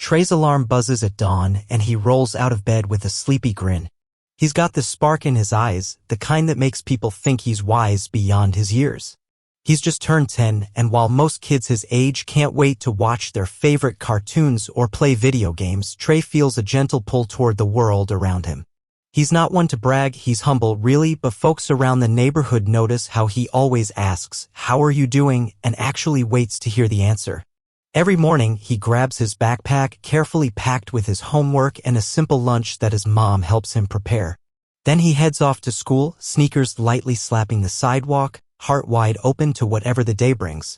Trey's alarm buzzes at dawn and he rolls out of bed with a sleepy grin. He's got this spark in his eyes, the kind that makes people think he's wise beyond his years. He's just turned 10, and while most kids his age can't wait to watch their favorite cartoons or play video games, Trey feels a gentle pull toward the world around him. He's not one to brag, he's humble really, but folks around the neighborhood notice how he always asks, "How are you doing?" and actually waits to hear the answer. Every morning, he grabs his backpack, carefully packed with his homework and a simple lunch that his mom helps him prepare. Then he heads off to school, sneakers lightly slapping the sidewalk, heart wide open to whatever the day brings.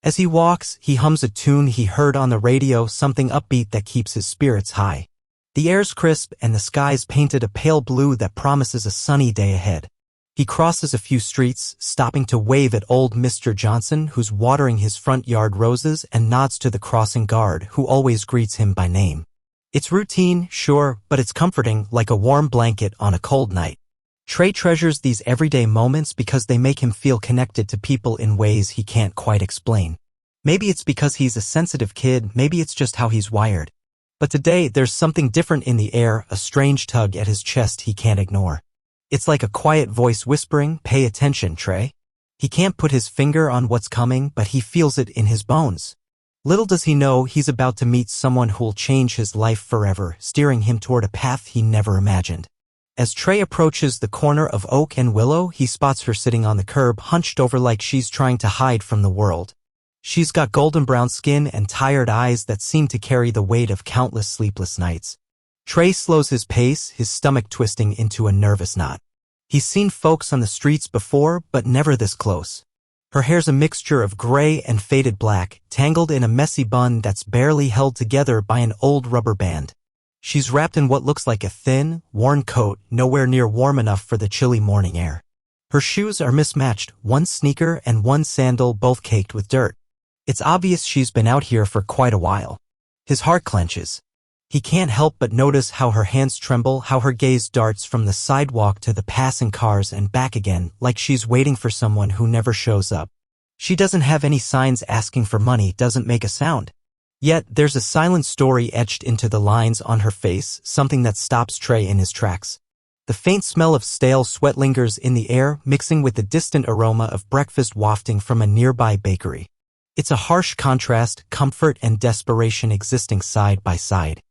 As he walks, he hums a tune he heard on the radio, something upbeat that keeps his spirits high. The air's crisp and the sky's painted a pale blue that promises a sunny day ahead. He crosses a few streets, stopping to wave at old Mr. Johnson, who's watering his front yard roses, and nods to the crossing guard, who always greets him by name. It's routine, sure, but it's comforting, like a warm blanket on a cold night. Trey treasures these everyday moments because they make him feel connected to people in ways he can't quite explain. Maybe it's because he's a sensitive kid, maybe it's just how he's wired. But today, there's something different in the air, a strange tug at his chest he can't ignore. It's like a quiet voice whispering, "Pay attention, Trey." He can't put his finger on what's coming, but he feels it in his bones. Little does he know he's about to meet someone who'll change his life forever, steering him toward a path he never imagined. As Trey approaches the corner of Oak and Willow, he spots her sitting on the curb, hunched over like she's trying to hide from the world. She's got golden brown skin and tired eyes that seem to carry the weight of countless sleepless nights. Trey slows his pace, his stomach twisting into a nervous knot. He's seen folks on the streets before, but never this close. Her hair's a mixture of gray and faded black, tangled in a messy bun that's barely held together by an old rubber band. She's wrapped in what looks like a thin, worn coat, nowhere near warm enough for the chilly morning air. Her shoes are mismatched, one sneaker and one sandal both caked with dirt. It's obvious she's been out here for quite a while. His heart clenches. He can't help but notice how her hands tremble, how her gaze darts from the sidewalk to the passing cars and back again, like she's waiting for someone who never shows up. She doesn't have any signs asking for money, doesn't make a sound. Yet, there's a silent story etched into the lines on her face, something that stops Trey in his tracks. The faint smell of stale sweat lingers in the air, mixing with the distant aroma of breakfast wafting from a nearby bakery. It's a harsh contrast, comfort and desperation existing side by side.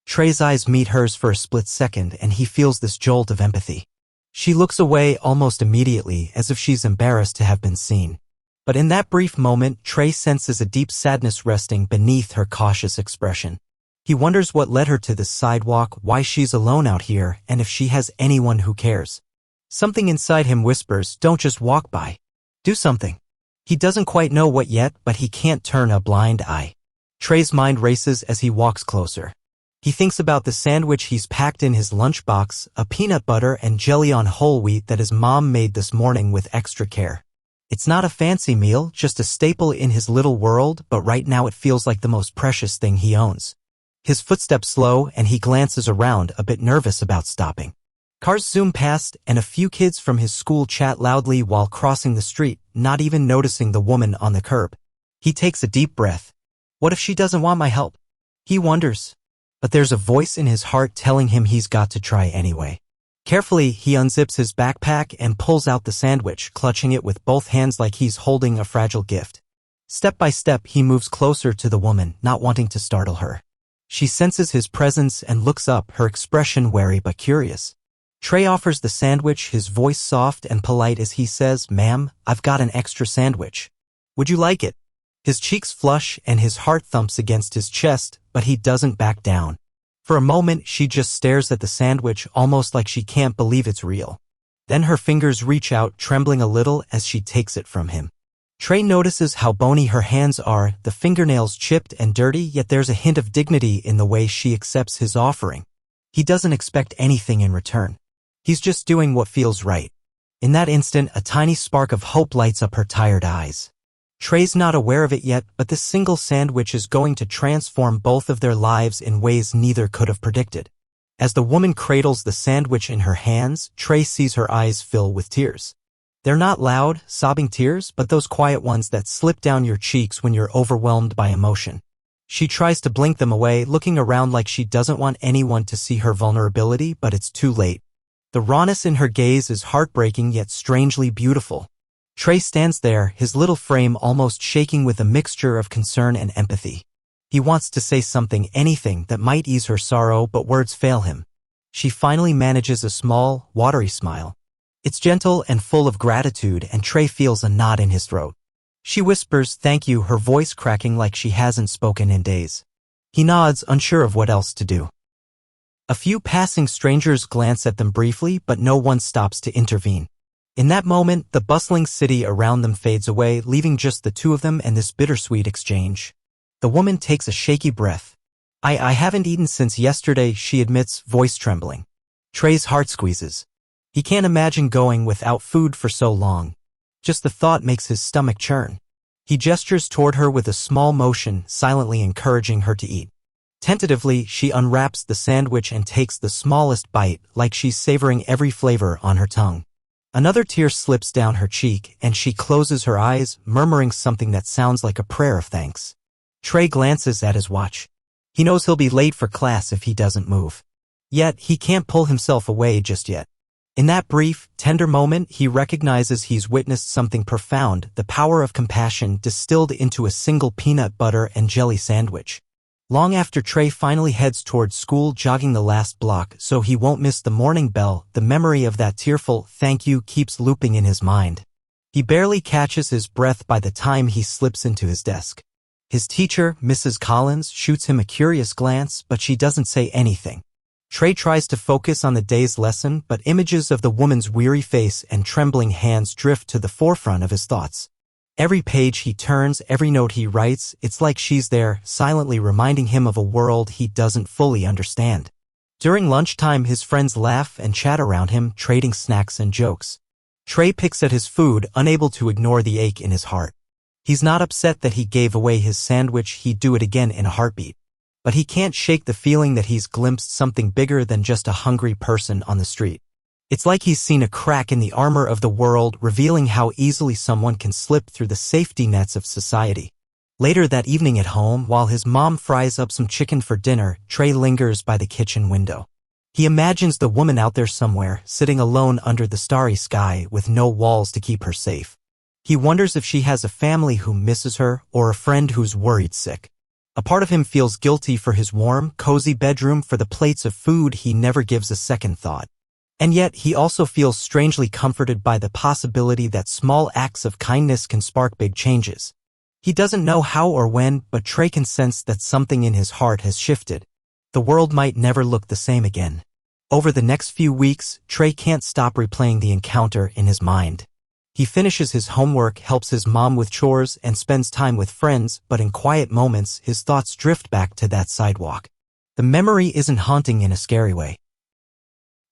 Trey's eyes meet hers for a split second, and he feels this jolt of empathy. She looks away almost immediately, as if she's embarrassed to have been seen. But in that brief moment, Trey senses a deep sadness resting beneath her cautious expression. He wonders what led her to this sidewalk, why she's alone out here, and if she has anyone who cares. Something inside him whispers, "Don't just walk by. Do something." He doesn't quite know what yet, but he can't turn a blind eye. Trey's mind races as he walks closer. He thinks about the sandwich he's packed in his lunchbox, a peanut butter and jelly on whole wheat that his mom made this morning with extra care. It's not a fancy meal, just a staple in his little world, but right now it feels like the most precious thing he owns. His footsteps slow and he glances around, a bit nervous about stopping. Cars zoom past and a few kids from his school chat loudly while crossing the street, not even noticing the woman on the curb. He takes a deep breath. What if she doesn't want my help? He wonders. But there's a voice in his heart telling him he's got to try anyway. Carefully, he unzips his backpack and pulls out the sandwich, clutching it with both hands like he's holding a fragile gift. Step by step, he moves closer to the woman, not wanting to startle her. She senses his presence and looks up, her expression wary but curious. Trey offers the sandwich, his voice soft and polite as he says, "Ma'am, I've got an extra sandwich. Would you like it?" His cheeks flush and his heart thumps against his chest, but he doesn't back down. For a moment, she just stares at the sandwich, almost like she can't believe it's real. Then her fingers reach out, trembling a little as she takes it from him. Trey notices how bony her hands are, the fingernails chipped and dirty, yet there's a hint of dignity in the way she accepts his offering. He doesn't expect anything in return. He's just doing what feels right. In that instant, a tiny spark of hope lights up her tired eyes. Trey's not aware of it yet, but this single sandwich is going to transform both of their lives in ways neither could have predicted. As the woman cradles the sandwich in her hands, Trey sees her eyes fill with tears. They're not loud, sobbing tears, but those quiet ones that slip down your cheeks when you're overwhelmed by emotion. She tries to blink them away, looking around like she doesn't want anyone to see her vulnerability, but it's too late. The rawness in her gaze is heartbreaking yet strangely beautiful. Trey stands there, his little frame almost shaking with a mixture of concern and empathy. He wants to say something, anything that might ease her sorrow, but words fail him. She finally manages a small, watery smile. It's gentle and full of gratitude, and Trey feels a knot in his throat. She whispers, "Thank you," her voice cracking like she hasn't spoken in days. He nods, unsure of what else to do. A few passing strangers glance at them briefly, but no one stops to intervene. In that moment, the bustling city around them fades away, leaving just the two of them and this bittersweet exchange. The woman takes a shaky breath. I haven't eaten since yesterday," she admits, voice trembling. Trey's heart squeezes. He can't imagine going without food for so long. Just the thought makes his stomach churn. He gestures toward her with a small motion, silently encouraging her to eat. Tentatively, she unwraps the sandwich and takes the smallest bite, like she's savoring every flavor on her tongue. Another tear slips down her cheek, and she closes her eyes, murmuring something that sounds like a prayer of thanks. Trey glances at his watch. He knows he'll be late for class if he doesn't move. Yet, he can't pull himself away just yet. In that brief, tender moment, he recognizes he's witnessed something profound, the power of compassion distilled into a single peanut butter and jelly sandwich. Long after Trey finally heads towards school, jogging the last block so he won't miss the morning bell, the memory of that tearful "thank you" keeps looping in his mind. He barely catches his breath by the time he slips into his desk. His teacher, Mrs. Collins, shoots him a curious glance, but she doesn't say anything. Trey tries to focus on the day's lesson, but images of the woman's weary face and trembling hands drift to the forefront of his thoughts. Every page he turns, every note he writes, it's like she's there, silently reminding him of a world he doesn't fully understand. During lunchtime, his friends laugh and chat around him, trading snacks and jokes. Trey picks at his food, unable to ignore the ache in his heart. He's not upset that he gave away his sandwich, he'd do it again in a heartbeat. But he can't shake the feeling that he's glimpsed something bigger than just a hungry person on the street. It's like he's seen a crack in the armor of the world, revealing how easily someone can slip through the safety nets of society. Later that evening at home, while his mom fries up some chicken for dinner, Trey lingers by the kitchen window. He imagines the woman out there somewhere, sitting alone under the starry sky with no walls to keep her safe. He wonders if she has a family who misses her or a friend who's worried sick. A part of him feels guilty for his warm, cozy bedroom, for the plates of food he never gives a second thought. And yet, he also feels strangely comforted by the possibility that small acts of kindness can spark big changes. He doesn't know how or when, but Trey can sense that something in his heart has shifted. The world might never look the same again. Over the next few weeks, Trey can't stop replaying the encounter in his mind. He finishes his homework, helps his mom with chores, and spends time with friends, but in quiet moments, his thoughts drift back to that sidewalk. The memory isn't haunting in a scary way.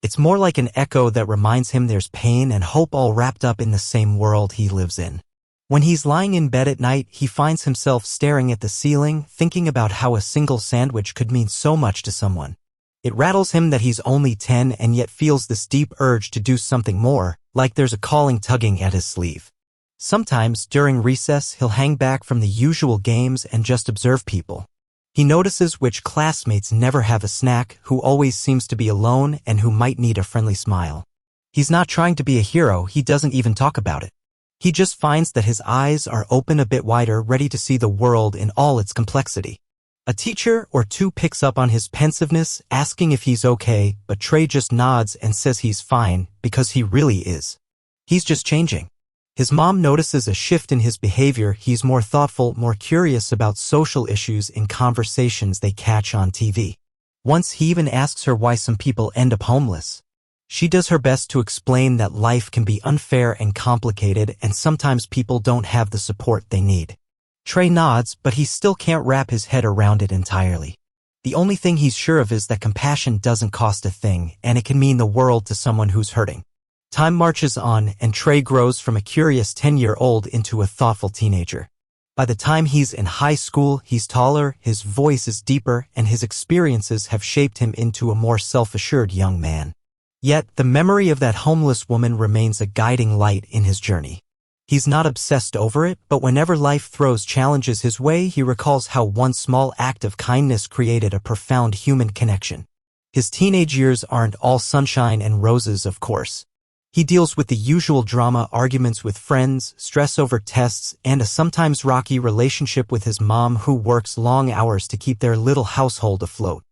It's more like an echo that reminds him there's pain and hope all wrapped up in the same world he lives in. When he's lying in bed at night, he finds himself staring at the ceiling, thinking about how a single sandwich could mean so much to someone. It rattles him that he's only 10 and yet feels this deep urge to do something more, like there's a calling tugging at his sleeve. Sometimes, during recess, he'll hang back from the usual games and just observe people. He notices which classmates never have a snack, who always seems to be alone, and who might need a friendly smile. He's not trying to be a hero, he doesn't even talk about it. He just finds that his eyes are open a bit wider, ready to see the world in all its complexity. A teacher or two picks up on his pensiveness, asking if he's okay, but Trey just nods and says he's fine, because he really is. He's just changing. His mom notices a shift in his behavior. He's more thoughtful, more curious about social issues in conversations they catch on TV. Once he even asks her why some people end up homeless. She does her best to explain that life can be unfair and complicated, and sometimes people don't have the support they need. Trey nods, but he still can't wrap his head around it entirely. The only thing he's sure of is that compassion doesn't cost a thing, and it can mean the world to someone who's hurting. Time marches on, and Trey grows from a curious 10-year-old into a thoughtful teenager. By the time he's in high school, he's taller, his voice is deeper, and his experiences have shaped him into a more self-assured young man. Yet, the memory of that homeless woman remains a guiding light in his journey. He's not obsessed over it, but whenever life throws challenges his way, he recalls how one small act of kindness created a profound human connection. His teenage years aren't all sunshine and roses, of course. He deals with the usual drama, arguments with friends, stress over tests, and a sometimes rocky relationship with his mom who works long hours to keep their little household afloat.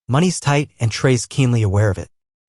Money's tight, and Trey's keenly aware of it.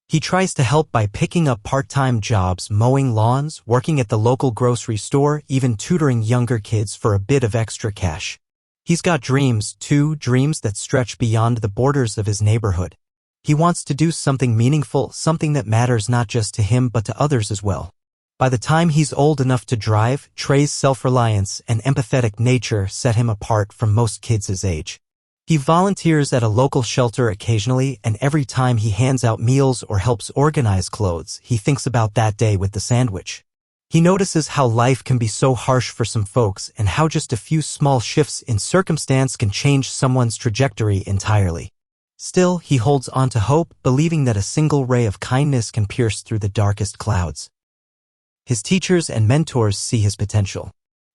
He tries to help by picking up part-time jobs, mowing lawns, working at the local grocery store, even tutoring younger kids for a bit of extra cash. He's got dreams, too, dreams that stretch beyond the borders of his neighborhood. He wants to do something meaningful, something that matters not just to him but to others as well. By the time he's old enough to drive, Trey's self-reliance and empathetic nature set him apart from most kids his age. He volunteers at a local shelter occasionally, and every time he hands out meals or helps organize clothes, he thinks about that day with the sandwich. He notices how life can be so harsh for some folks and how just a few small shifts in circumstance can change someone's trajectory entirely. Still, he holds on to hope, believing that a single ray of kindness can pierce through the darkest clouds. His teachers and mentors see his potential.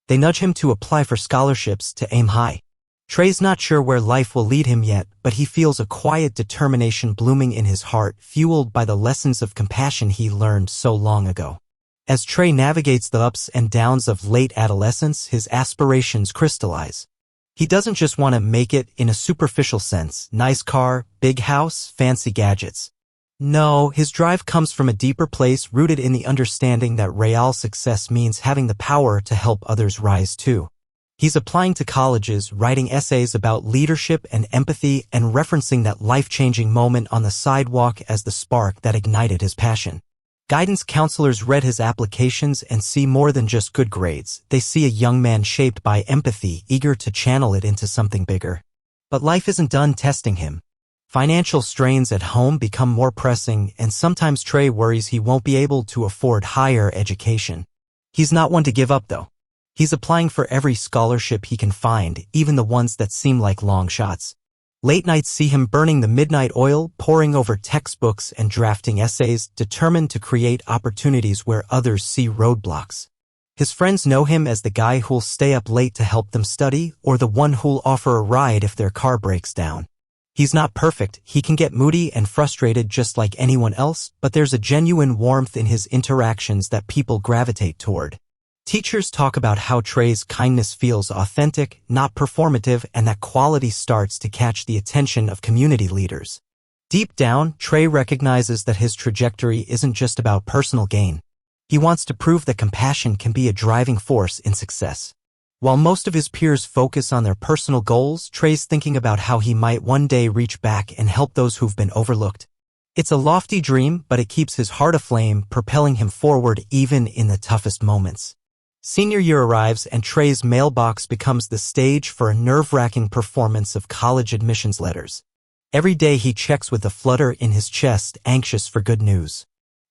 They nudge him to apply for scholarships to aim high. Trey's not sure where life will lead him yet, but he feels a quiet determination blooming in his heart, fueled by the lessons of compassion he learned so long ago. As Trey navigates the ups and downs of late adolescence, his aspirations crystallize. He doesn't just want to make it in a superficial sense, nice car, big house, fancy gadgets. No, his drive comes from a deeper place rooted in the understanding that real success means having the power to help others rise too. He's applying to colleges, writing essays about leadership and empathy, and referencing that life-changing moment on the sidewalk as the spark that ignited his passion. Guidance counselors read his applications and see more than just good grades. They see a young man shaped by empathy, eager to channel it into something bigger. But life isn't done testing him. Financial strains at home become more pressing, and sometimes Trey worries he won't be able to afford higher education. He's not one to give up, though. He's applying for every scholarship he can find, even the ones that seem like long shots. Late nights see him burning the midnight oil, poring over textbooks and drafting essays, determined to create opportunities where others see roadblocks. His friends know him as the guy who'll stay up late to help them study, or the one who'll offer a ride if their car breaks down. He's not perfect, he can get moody and frustrated just like anyone else, but there's a genuine warmth in his interactions that people gravitate toward. Teachers talk about how Trey's kindness feels authentic, not performative, and that quality starts to catch the attention of community leaders. Deep down, Trey recognizes that his trajectory isn't just about personal gain. He wants to prove that compassion can be a driving force in success. While most of his peers focus on their personal goals, Trey's thinking about how he might one day reach back and help those who've been overlooked. It's a lofty dream, but it keeps his heart aflame, propelling him forward even in the toughest moments. Senior year arrives and Trey's mailbox becomes the stage for a nerve-wracking performance of college admissions letters. Every day he checks with a flutter in his chest, anxious for good news.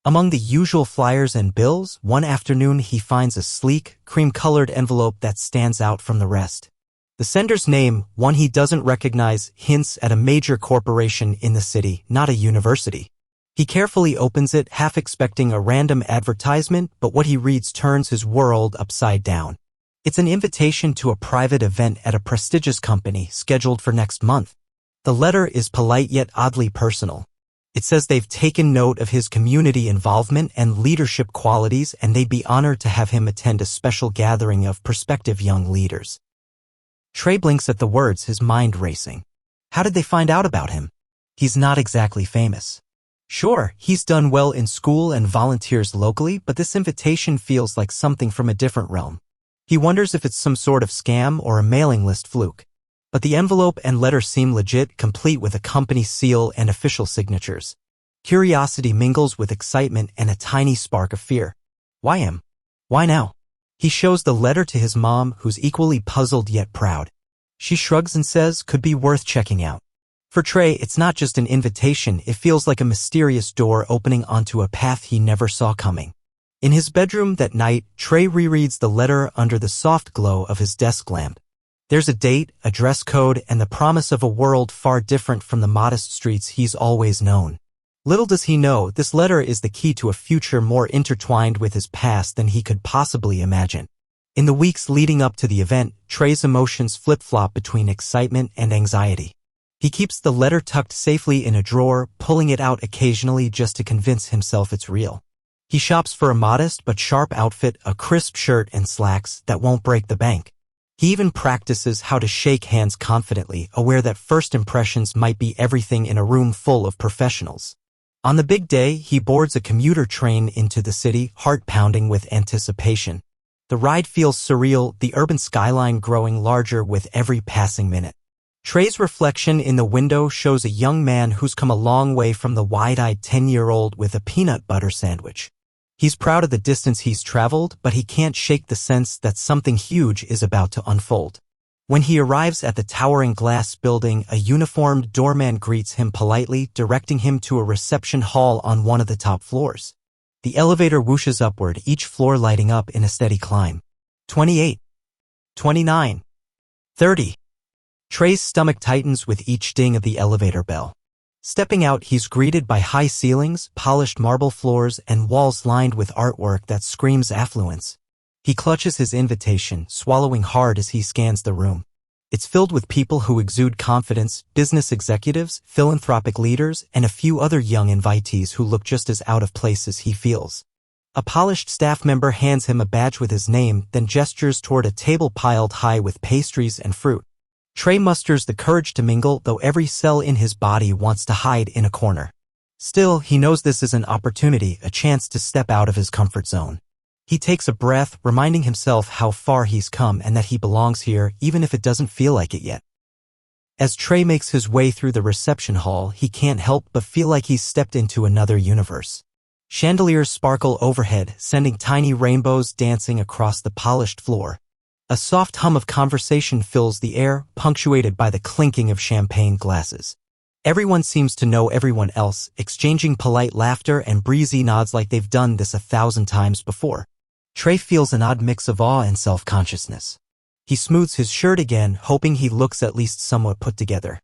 Among the usual flyers and bills, one afternoon he finds a sleek, cream-colored envelope that stands out from the rest. The sender's name, one he doesn't recognize, hints at a major corporation in the city, not a university. He carefully opens it, half expecting a random advertisement, but what he reads turns his world upside down. It's an invitation to a private event at a prestigious company scheduled for next month. The letter is polite yet oddly personal. It says they've taken note of his community involvement and leadership qualities, and they'd be honored to have him attend a special gathering of prospective young leaders. Trey blinks at the words, his mind racing. How did they find out about him? He's not exactly famous. Sure, he's done well in school and volunteers locally, but this invitation feels like something from a different realm. He wonders if it's some sort of scam or a mailing list fluke. But the envelope and letter seem legit, complete with a company seal and official signatures. Curiosity mingles with excitement and a tiny spark of fear. Why him? Why now? He shows the letter to his mom, who's equally puzzled yet proud. She shrugs and says, could be worth checking out. For Trey, it's not just an invitation, it feels like a mysterious door opening onto a path he never saw coming. In his bedroom that night, Trey rereads the letter under the soft glow of his desk lamp. There's a date, a dress code, and the promise of a world far different from the modest streets he's always known. Little does he know, this letter is the key to a future more intertwined with his past than he could possibly imagine. In the weeks leading up to the event, Trey's emotions flip-flop between excitement and anxiety. He keeps the letter tucked safely in a drawer, pulling it out occasionally just to convince himself it's real. He shops for a modest but sharp outfit, a crisp shirt and slacks that won't break the bank. He even practices how to shake hands confidently, aware that first impressions might be everything in a room full of professionals. On the big day, he boards a commuter train into the city, heart pounding with anticipation. The ride feels surreal, the urban skyline growing larger with every passing minute. Trey's reflection in the window shows a young man who's come a long way from the wide-eyed 10-year-old with a peanut butter sandwich. He's proud of the distance he's traveled, but he can't shake the sense that something huge is about to unfold. When he arrives at the towering glass building, a uniformed doorman greets him politely, directing him to a reception hall on one of the top floors. The elevator whooshes upward, each floor lighting up in a steady climb. 28. 29. 30. Trey's stomach tightens with each ding of the elevator bell. Stepping out, he's greeted by high ceilings, polished marble floors, and walls lined with artwork that screams affluence. He clutches his invitation, swallowing hard as he scans the room. It's filled with people who exude confidence, business executives, philanthropic leaders, and a few other young invitees who look just as out of place as he feels. A polished staff member hands him a badge with his name, then gestures toward a table piled high with pastries and fruit. Trey musters the courage to mingle, though every cell in his body wants to hide in a corner. Still, he knows this is an opportunity, a chance to step out of his comfort zone. He takes a breath, reminding himself how far he's come and that he belongs here, even if it doesn't feel like it yet. As Trey makes his way through the reception hall, he can't help but feel like he's stepped into another universe. Chandeliers sparkle overhead, sending tiny rainbows dancing across the polished floor. A soft hum of conversation fills the air, punctuated by the clinking of champagne glasses. Everyone seems to know everyone else, exchanging polite laughter and breezy nods like they've done this 1,000 times before. Trey feels an odd mix of awe and self-consciousness. He smooths his shirt again, hoping he looks at least somewhat put together.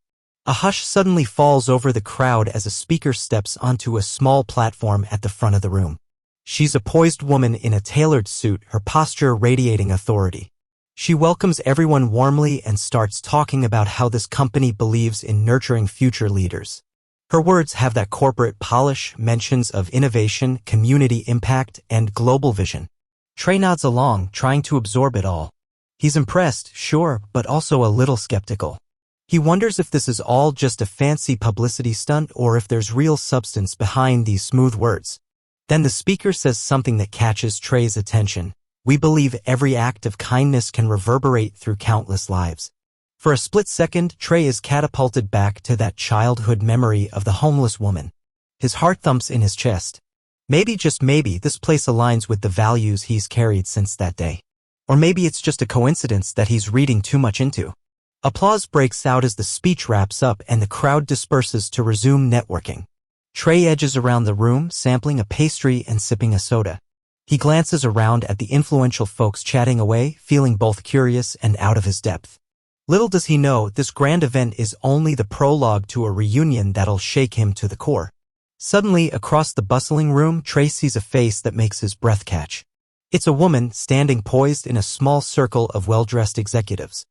A hush suddenly falls over the crowd as a speaker steps onto a small platform at the front of the room. She's a poised woman in a tailored suit, her posture radiating authority. She welcomes everyone warmly and starts talking about how this company believes in nurturing future leaders. Her words have that corporate polish, mentions of innovation, community impact, and global vision. Trey nods along, trying to absorb it all. He's impressed, sure, but also a little skeptical. He wonders if this is all just a fancy publicity stunt or if there's real substance behind these smooth words. Then the speaker says something that catches Trey's attention. We believe every act of kindness can reverberate through countless lives. For a split second, Trey is catapulted back to that childhood memory of the homeless woman. His heart thumps in his chest. Maybe, just maybe, this place aligns with the values he's carried since that day. Or maybe it's just a coincidence that he's reading too much into. Applause breaks out as the speech wraps up and the crowd disperses to resume networking. Trey edges around the room, sampling a pastry and sipping a soda. He glances around at the influential folks chatting away, feeling both curious and out of his depth. Little does he know, this grand event is only the prologue to a reunion that'll shake him to the core. Suddenly, across the bustling room, Trey sees a face that makes his breath catch. It's a woman standing poised in a small circle of well-dressed executives.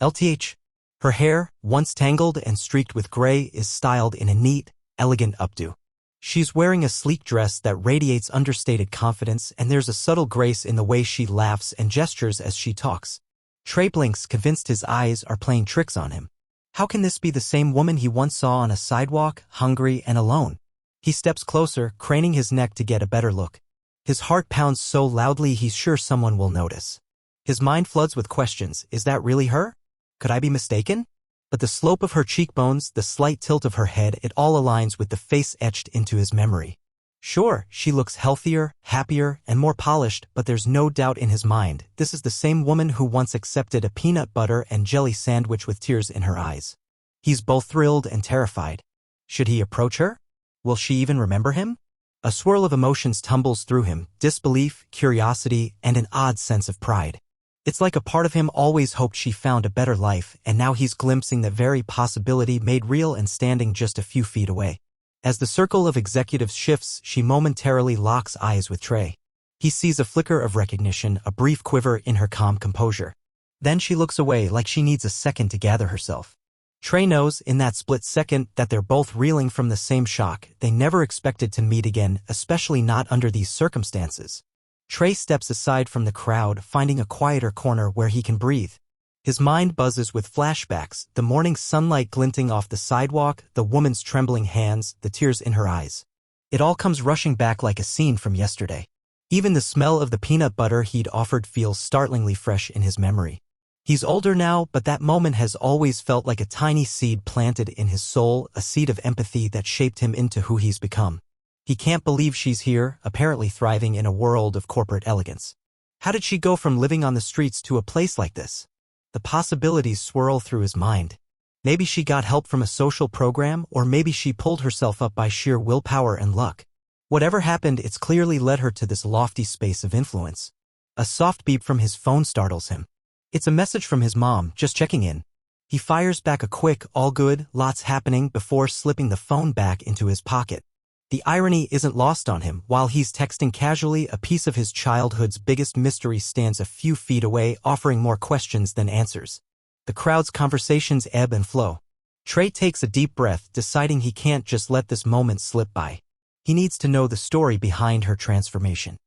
LTH. Her hair, once tangled and streaked with gray, is styled in a neat, elegant updo. She's wearing a sleek dress that radiates understated confidence, and there's a subtle grace in the way she laughs and gestures as she talks. Trey blinks, convinced his eyes are playing tricks on him. How can this be the same woman he once saw on a sidewalk, hungry and alone? He steps closer, craning his neck to get a better look. His heart pounds so loudly he's sure someone will notice. His mind floods with questions. Is that really her? Could I be mistaken? But the slope of her cheekbones, the slight tilt of her head, it all aligns with the face etched into his memory. Sure, she looks healthier, happier, and more polished, but there's no doubt in his mind, this is the same woman who once accepted a peanut butter and jelly sandwich with tears in her eyes. He's both thrilled and terrified. Should he approach her? Will she even remember him? A swirl of emotions tumbles through him, disbelief, curiosity, and an odd sense of pride. It's like a part of him always hoped she found a better life, and now he's glimpsing that very possibility made real and standing just a few feet away. As the circle of executives shifts, she momentarily locks eyes with Trey. He sees a flicker of recognition, a brief quiver in her calm composure. Then she looks away like she needs a second to gather herself. Trey knows in that split second that they're both reeling from the same shock. They never expected to meet again, especially not under these circumstances. Trey steps aside from the crowd, finding a quieter corner where he can breathe. His mind buzzes with flashbacks, the morning sunlight glinting off the sidewalk, the woman's trembling hands, the tears in her eyes. It all comes rushing back like a scene from yesterday. Even the smell of the peanut butter he'd offered feels startlingly fresh in his memory. He's older now, but that moment has always felt like a tiny seed planted in his soul, a seed of empathy that shaped him into who he's become. He can't believe she's here, apparently thriving in a world of corporate elegance. How did she go from living on the streets to a place like this? The possibilities swirl through his mind. Maybe she got help from a social program, or maybe she pulled herself up by sheer willpower and luck. Whatever happened, it's clearly led her to this lofty space of influence. A soft beep from his phone startles him. It's a message from his mom, just checking in. He fires back a quick, all good, lots happening before slipping the phone back into his pocket. The irony isn't lost on him. While he's texting casually, a piece of his childhood's biggest mystery stands a few feet away, offering more questions than answers. The crowd's conversations ebb and flow. Trey takes a deep breath, deciding he can't just let this moment slip by. He needs to know the story behind her transformation.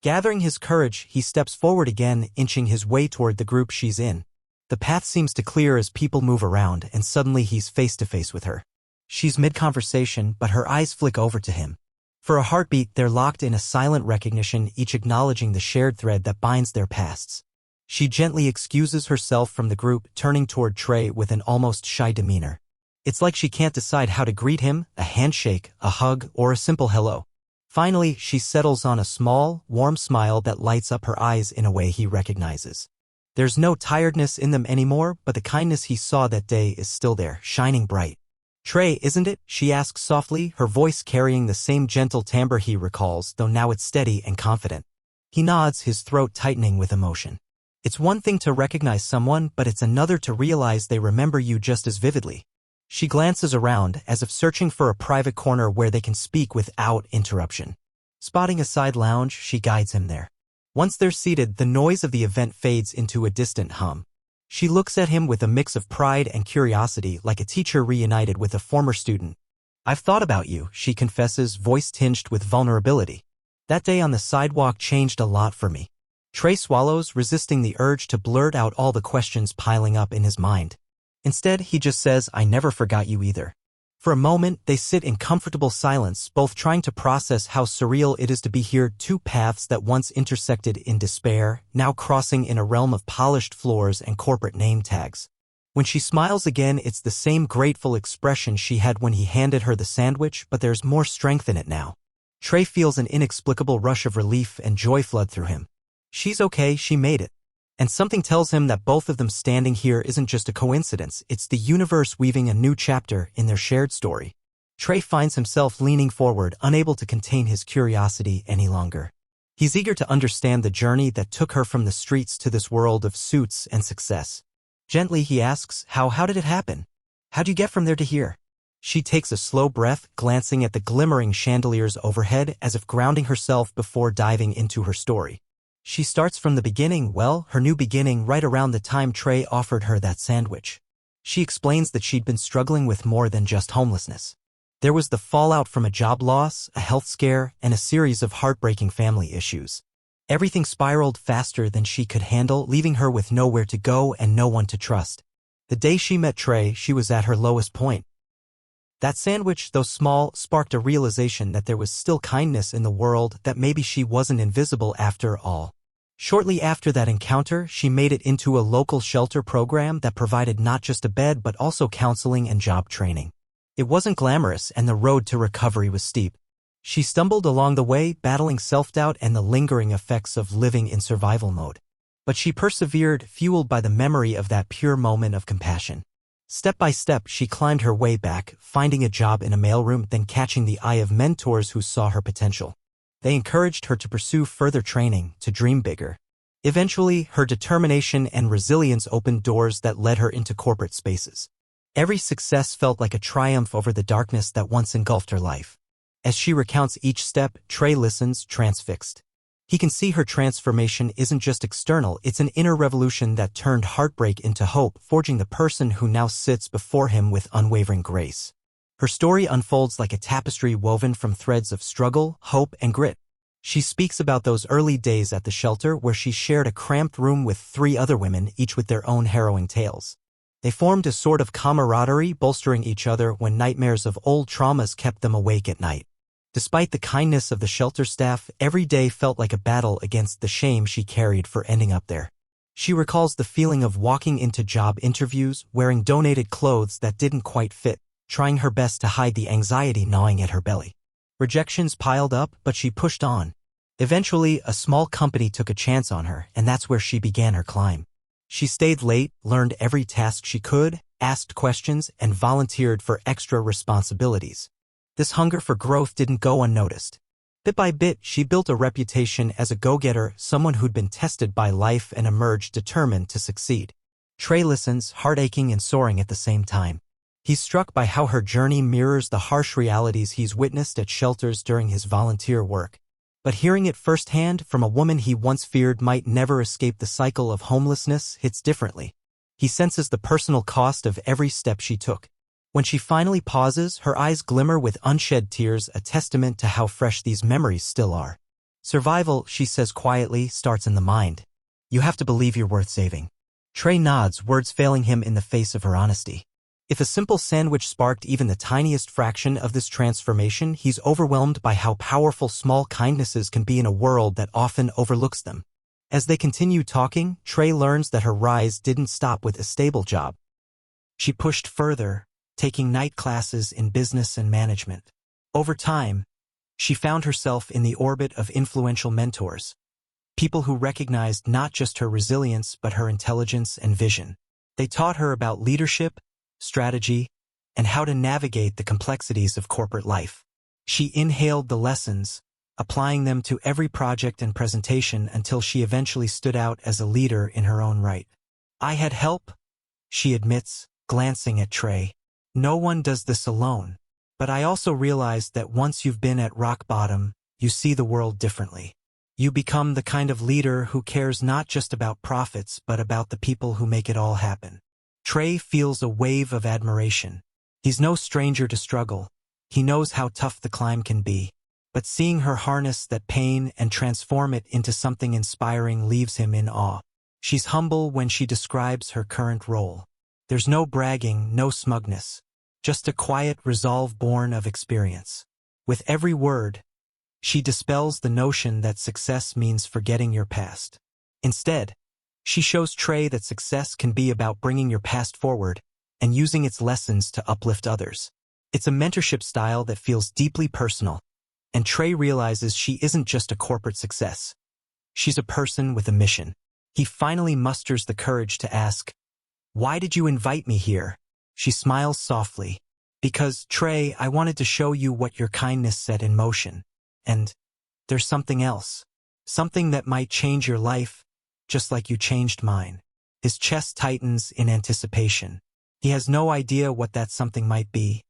Gathering his courage, he steps forward again, inching his way toward the group she's in. The path seems to clear as people move around, and suddenly he's face to face with her. She's mid-conversation, but her eyes flick over to him. For a heartbeat, they're locked in a silent recognition, each acknowledging the shared thread that binds their pasts. She gently excuses herself from the group, turning toward Trey with an almost shy demeanor. It's like she can't decide how to greet him, a handshake, a hug, or a simple hello. Finally, she settles on a small, warm smile that lights up her eyes in a way he recognizes. There's no tiredness in them anymore, but the kindness he saw that day is still there, shining bright. Trey, isn't it? She asks softly, her voice carrying the same gentle timbre he recalls, though now it's steady and confident. He nods, his throat tightening with emotion. It's one thing to recognize someone, but it's another to realize they remember you just as vividly. She glances around, as if searching for a private corner where they can speak without interruption. Spotting a side lounge, she guides him there. Once they're seated, the noise of the event fades into a distant hum. She looks at him with a mix of pride and curiosity, like a teacher reunited with a former student. I've thought about you, she confesses, voice tinged with vulnerability. That day on the sidewalk changed a lot for me. Trey swallows, resisting the urge to blurt out all the questions piling up in his mind. Instead, he just says, I never forgot you either. For a moment, they sit in comfortable silence, both trying to process how surreal it is to be here, two paths that once intersected in despair, now crossing in a realm of polished floors and corporate name tags. When she smiles again, it's the same grateful expression she had when he handed her the sandwich, but there's more strength in it now. Trey feels an inexplicable rush of relief and joy flood through him. She's okay, she made it. And something tells him that both of them standing here isn't just a coincidence, it's the universe weaving a new chapter in their shared story. Trey finds himself leaning forward, unable to contain his curiosity any longer. He's eager to understand the journey that took her from the streets to this world of suits and success. Gently he asks, how did it happen? How'd you get from there to here? She takes a slow breath, glancing at the glimmering chandeliers overhead as if grounding herself before diving into her story. She starts from the beginning, her new beginning right around the time Trey offered her that sandwich. She explains that she'd been struggling with more than just homelessness. There was the fallout from a job loss, a health scare, and a series of heartbreaking family issues. Everything spiraled faster than she could handle, leaving her with nowhere to go and no one to trust. The day she met Trey, she was at her lowest point. That sandwich, though small, sparked a realization that there was still kindness in the world, that maybe she wasn't invisible after all. Shortly after that encounter, she made it into a local shelter program that provided not just a bed but also counseling and job training. It wasn't glamorous, and the road to recovery was steep. She stumbled along the way, battling self-doubt and the lingering effects of living in survival mode. But she persevered, fueled by the memory of that pure moment of compassion. Step by step, she climbed her way back, finding a job in a mailroom, then catching the eye of mentors who saw her potential. They encouraged her to pursue further training, to dream bigger. Eventually, her determination and resilience opened doors that led her into corporate spaces. Every success felt like a triumph over the darkness that once engulfed her life. As she recounts each step, Trey listens, transfixed. He can see her transformation isn't just external, it's an inner revolution that turned heartbreak into hope, forging the person who now sits before him with unwavering grace. Her story unfolds like a tapestry woven from threads of struggle, hope, and grit. She speaks about those early days at the shelter where she shared a cramped room with 3 other women, each with their own harrowing tales. They formed a sort of camaraderie, bolstering each other when nightmares of old traumas kept them awake at night. Despite the kindness of the shelter staff, every day felt like a battle against the shame she carried for ending up there. She recalls the feeling of walking into job interviews, wearing donated clothes that didn't quite fit, trying her best to hide the anxiety gnawing at her belly. Rejections piled up, but she pushed on. Eventually, a small company took a chance on her, and that's where she began her climb. She stayed late, learned every task she could, asked questions, and volunteered for extra responsibilities. This hunger for growth didn't go unnoticed. Bit by bit, she built a reputation as a go-getter, someone who'd been tested by life and emerged determined to succeed. Trey listens, heart aching and soaring at the same time. He's struck by how her journey mirrors the harsh realities he's witnessed at shelters during his volunteer work. But hearing it firsthand from a woman he once feared might never escape the cycle of homelessness hits differently. He senses the personal cost of every step she took. When she finally pauses, her eyes glimmer with unshed tears, a testament to how fresh these memories still are. Survival, she says quietly, starts in the mind. You have to believe you're worth saving. Trey nods, words failing him in the face of her honesty. If a simple sandwich sparked even the tiniest fraction of this transformation, he's overwhelmed by how powerful small kindnesses can be in a world that often overlooks them. As they continue talking, Trey learns that her rise didn't stop with a stable job. She pushed further, taking night classes in business and management. Over time, she found herself in the orbit of influential mentors, people who recognized not just her resilience but her intelligence and vision. They taught her about leadership, strategy, and how to navigate the complexities of corporate life. She inhaled the lessons, applying them to every project and presentation until she eventually stood out as a leader in her own right. I had help, she admits, glancing at Trey. No one does this alone. But I also realized that once you've been at rock bottom, you see the world differently. You become the kind of leader who cares not just about profits but about the people who make it all happen. Trey feels a wave of admiration. He's no stranger to struggle. He knows how tough the climb can be. But seeing her harness that pain and transform it into something inspiring leaves him in awe. She's humble when she describes her current role. There's no bragging, no smugness. Just a quiet resolve born of experience. With every word, she dispels the notion that success means forgetting your past. Instead, she shows Trey that success can be about bringing your past forward and using its lessons to uplift others. It's a mentorship style that feels deeply personal, and Trey realizes she isn't just a corporate success. She's a person with a mission. He finally musters the courage to ask, "Why did you invite me here?" She smiles softly. "Because, Trey, I wanted to show you what your kindness set in motion. And there's something else. Something that might change your life, just like you changed mine." His chest tightens in anticipation. He has no idea what that something might be,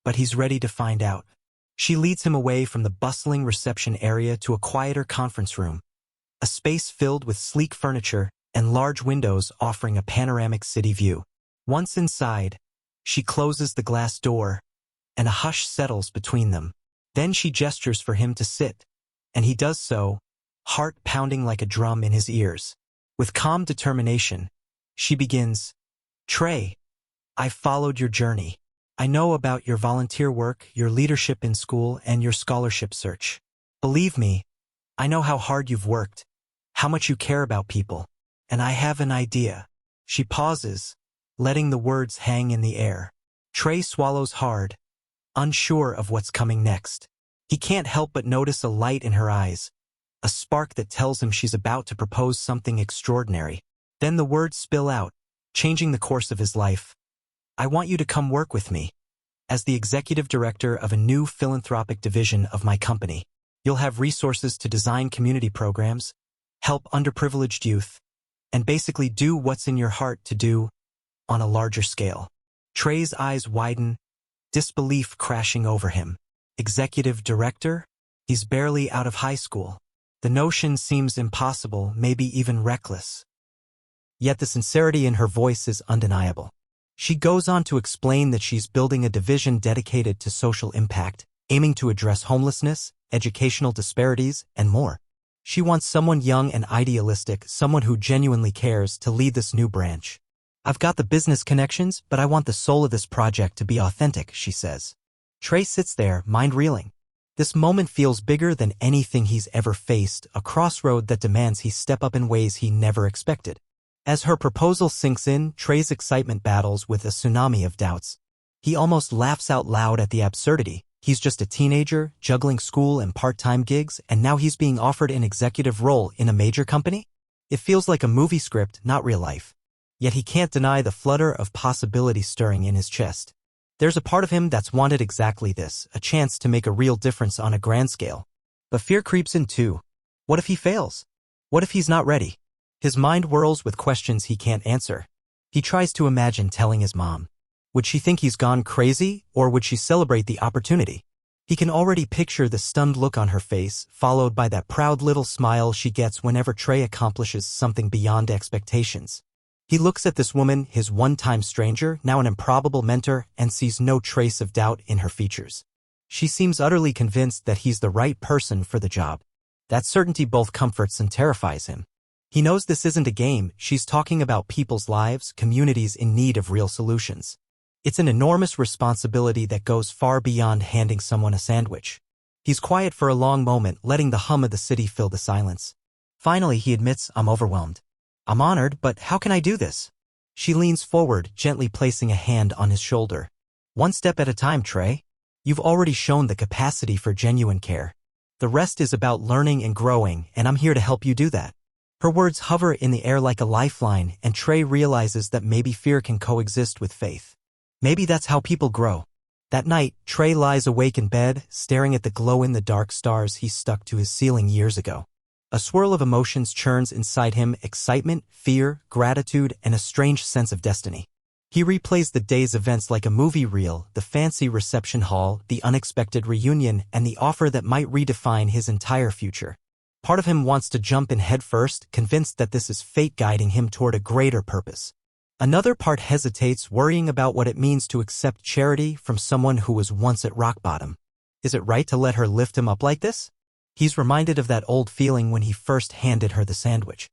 but he's ready to find out. She leads him away from the bustling reception area to a quieter conference room, a space filled with sleek furniture and large windows offering a panoramic city view. Once inside, she closes the glass door, and a hush settles between them. Then she gestures for him to sit, and he does so, heart pounding like a drum in his ears. With calm determination, she begins, "Trey, I've followed your journey. I know about your volunteer work, your leadership in school, and your scholarship search. Believe me, I know how hard you've worked, how much you care about people, and I have an idea." She pauses, letting the words hang in the air. Trey swallows hard, unsure of what's coming next. He can't help but notice a light in her eyes, a spark that tells him she's about to propose something extraordinary. Then the words spill out, changing the course of his life. "I want you to come work with me as the executive director of a new philanthropic division of my company. You'll have resources to design community programs, help underprivileged youth, and basically do what's in your heart to do on a larger scale." Trey's eyes widen, disbelief crashing over him. Executive director? He's barely out of high school. The notion seems impossible, maybe even reckless. Yet the sincerity in her voice is undeniable. She goes on to explain that she's building a division dedicated to social impact, aiming to address homelessness, educational disparities, and more. She wants someone young and idealistic, someone who genuinely cares, to lead this new branch. I've got the business connections, but I want the soul of this project to be authentic, she says. Trey sits there, mind reeling. This moment feels bigger than anything he's ever faced, a crossroad that demands he step up in ways he never expected. As her proposal sinks in, Trey's excitement battles with a tsunami of doubts. He almost laughs out loud at the absurdity. He's just a teenager, juggling school and part-time gigs, and now he's being offered an executive role in a major company? It feels like a movie script, not real life. Yet he can't deny the flutter of possibility stirring in his chest. There's a part of him that's wanted exactly this, a chance to make a real difference on a grand scale. But fear creeps in too. What if he fails? What if he's not ready? His mind whirls with questions he can't answer. He tries to imagine telling his mom. Would she think he's gone crazy, or would she celebrate the opportunity? He can already picture the stunned look on her face, followed by that proud little smile she gets whenever Trey accomplishes something beyond expectations. He looks at this woman, his one-time stranger, now an improbable mentor, and sees no trace of doubt in her features. She seems utterly convinced that he's the right person for the job. That certainty both comforts and terrifies him. He knows this isn't a game, she's talking about people's lives, communities in need of real solutions. It's an enormous responsibility that goes far beyond handing someone a sandwich. He's quiet for a long moment, letting the hum of the city fill the silence. Finally, he admits, I'm overwhelmed. I'm honored, but how can I do this? She leans forward, gently placing a hand on his shoulder. One step at a time, Trey. You've already shown the capacity for genuine care. The rest is about learning and growing, and I'm here to help you do that. Her words hover in the air like a lifeline, and Trey realizes that maybe fear can coexist with faith. Maybe that's how people grow. That night, Trey lies awake in bed, staring at the glow-in-the-dark stars he stuck to his ceiling years ago. A swirl of emotions churns inside him: excitement, fear, gratitude, and a strange sense of destiny. He replays the day's events like a movie reel: the fancy reception hall, the unexpected reunion, and the offer that might redefine his entire future. Part of him wants to jump in head first, convinced that this is fate guiding him toward a greater purpose. Another part hesitates, worrying about what it means to accept charity from someone who was once at rock bottom. Is it right to let her lift him up like this? He's reminded of that old feeling when he first handed her the sandwich.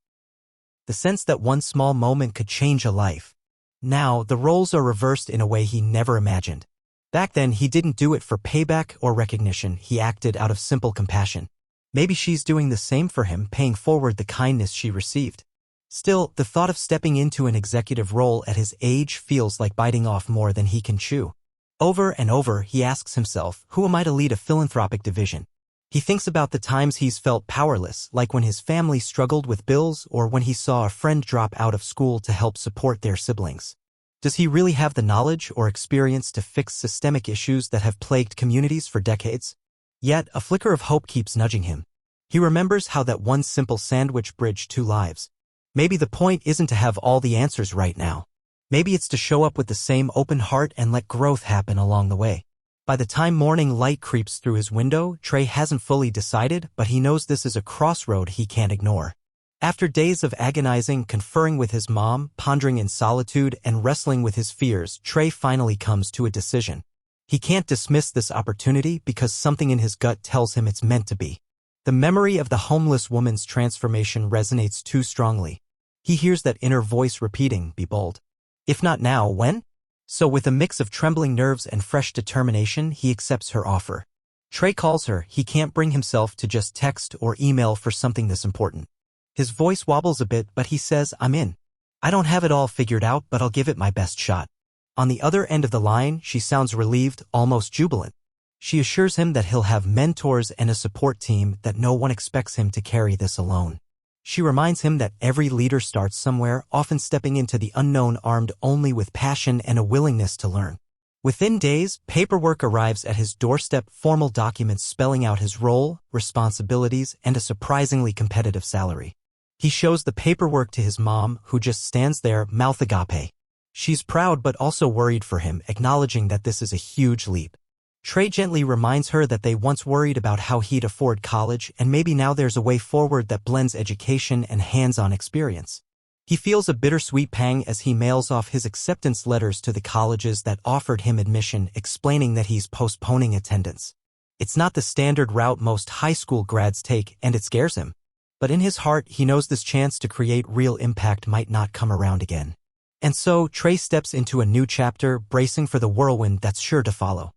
The sense that one small moment could change a life. Now, the roles are reversed in a way he never imagined. Back then, he didn't do it for payback or recognition, he acted out of simple compassion. Maybe she's doing the same for him, paying forward the kindness she received. Still, the thought of stepping into an executive role at his age feels like biting off more than he can chew. Over and over, he asks himself, who am I to lead a philanthropic division? He thinks about the times he's felt powerless, like when his family struggled with bills or when he saw a friend drop out of school to help support their siblings. Does he really have the knowledge or experience to fix systemic issues that have plagued communities for decades? Yet, a flicker of hope keeps nudging him. He remembers how that one simple sandwich bridged 2 lives. Maybe the point isn't to have all the answers right now. Maybe it's to show up with the same open heart and let growth happen along the way. By the time morning light creeps through his window, Trey hasn't fully decided, but he knows this is a crossroad he can't ignore. After days of agonizing, conferring with his mom, pondering in solitude, and wrestling with his fears, Trey finally comes to a decision. He can't dismiss this opportunity because something in his gut tells him it's meant to be. The memory of the homeless woman's transformation resonates too strongly. He hears that inner voice repeating, be bold. If not now, when? So with a mix of trembling nerves and fresh determination, he accepts her offer. Trey calls her. He can't bring himself to just text or email for something this important. His voice wobbles a bit, but he says, I'm in. I don't have it all figured out, but I'll give it my best shot. On the other end of the line, she sounds relieved, almost jubilant. She assures him that he'll have mentors and a support team, that no one expects him to carry this alone. She reminds him that every leader starts somewhere, often stepping into the unknown armed only with passion and a willingness to learn. Within days, paperwork arrives at his doorstep, formal documents spelling out his role, responsibilities, and a surprisingly competitive salary. He shows the paperwork to his mom, who just stands there, mouth agape. She's proud but also worried for him, acknowledging that this is a huge leap. Trey gently reminds her that they once worried about how he'd afford college, and maybe now there's a way forward that blends education and hands-on experience. He feels a bittersweet pang as he mails off his acceptance letters to the colleges that offered him admission, explaining that he's postponing attendance. It's not the standard route most high school grads take, and it scares him. But in his heart, he knows this chance to create real impact might not come around again. And so, Trey steps into a new chapter, bracing for the whirlwind that's sure to follow.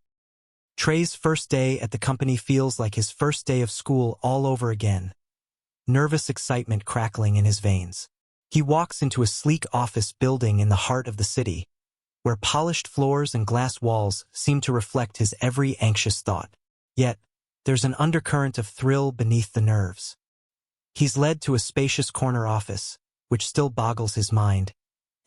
Trey's first day at the company feels like his first day of school all over again. Nervous excitement crackling in his veins. He walks into a sleek office building in the heart of the city, where polished floors and glass walls seem to reflect his every anxious thought. Yet, there's an undercurrent of thrill beneath the nerves. He's led to a spacious corner office, which still boggles his mind,